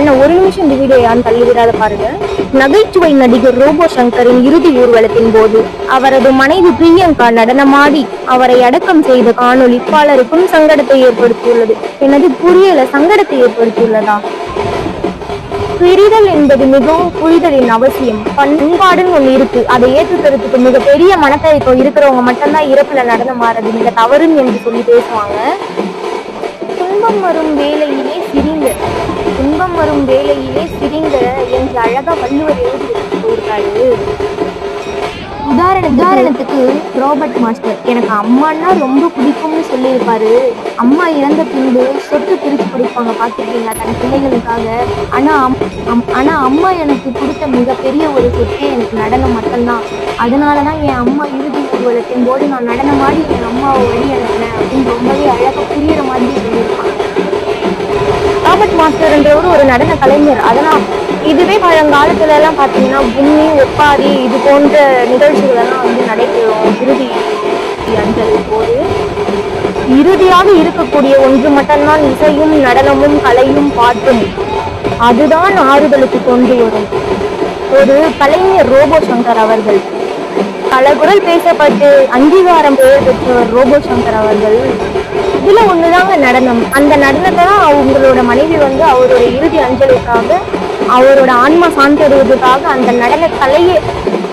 ஏன்னா ஒரு நிமிஷம் இந்த வீடியோ யாரும் தள்ளிவிடாத பாருங்க. நகைச்சுவை நடிகர் ரோபோ சங்கரின் இறுதி ஊர்வலத்தின் போது அவரது மனைவி பிரியங்கா நடனமாடி அவரை அடக்கம் செய்த காணொளி பலருக்கும் சங்கடத்தை ஏற்படுத்தியுள்ளது. எனது புரியல, சங்கடத்தை ஏற்படுத்தியுள்ளதா? பிரிதல் என்பது மிகவும் புரிதலின் அவசியம். பண்பாடுன்னு ஒண்ணு இருக்கு, அதை ஏற்றுக்கிறதுக்கு மிகப்பெரிய மனத்தயக்கம் இருக்கிறவங்க மட்டும்தான் இறப்புல நடனம் ஆறது மிக தவறுன்னு என்று சொல்லி பேசுவாங்க. துன்பம் வரும் வேளையிலே சிரிங்க, துன்பம் வரும் வேளையிலே சிரிங்க என்று அழகா வள்ளுவர் எழுதி போயிருக்காரு. உதாரணத்துக்கு ரோபர்ட் மாஸ்டர் எனக்கு அம்மான்னா ரொம்ப பிடிக்கும்னு சொல்லியிருப்பாரு. அம்மா இறந்த பின்பு சொத்து பிரிச்சு பிடிப்பாங்க பார்த்துருக்கீங்களா தன் பிள்ளைகளுக்காக. ஆனா அம்மா எனக்கு கொடுத்த மிகப்பெரிய ஒரு சொத்தே எனக்கு நடனம் மட்டும்தான். அதனாலதான் என் அம்மா இறுதி ஊர்வலத்தின் போது நான் நடனமாடி என் அம்மாவை வழி அனுப்பினேன் அப்படின்னு ரொம்பவே அழகா புரியுற மாதிரி சொல்லியிருப்பாங்க. ராபர்ட் மாஸ்டர்ன்றவர் ஒரு நடன கலைஞர். அதனால் இதுவே பழங்காலத்துல எல்லாம் பார்த்தீங்கன்னா கும்மி, ஒப்பாரி இது போன்ற நிகழ்ச்சிகள் எல்லாம் வந்து நடைபெறும். இறுதி அஞ்சலி போது இறுதியாக இருக்கக்கூடிய ஒன்று மட்டும்தான் இசையும் நடனமும் கலையும் பாட்டும். அதுதான் ஆறுதலுக்கு கொண்டு வரும். ஒரு கலைஞர் ரோபோ சங்கர் அவர்கள் பல குரல் பேசப்பட்டு அங்கீகாரம் பெயர் பெற்றவர் ரோபோ சங்கர் அவர்கள். இதுல ஒண்ணுதாங்க நடனம். அந்த நடனத்தை தான் அவங்களோட மனைவி வந்து அவரோட இறுதி அஞ்சலிக்காக, அவரோட ஆன்மா சாந்தடுவதற்காக அந்த நடன கலையை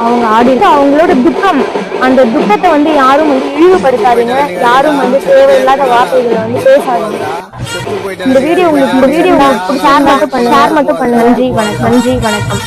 அவங்க ஆடிட்டு அவங்களோட துக்கம், அந்த துக்கத்தை வந்து யாரும் வந்து இழிவுபடுத்தாதீங்க, யாரும் வந்து தேவையில்லாத வார்த்தைகளை வந்து பேசாதீங்க. இந்த வீடியோ உங்களுக்கு ஷேர் மட்டும் பண்ண. நன்றி வணக்கம்.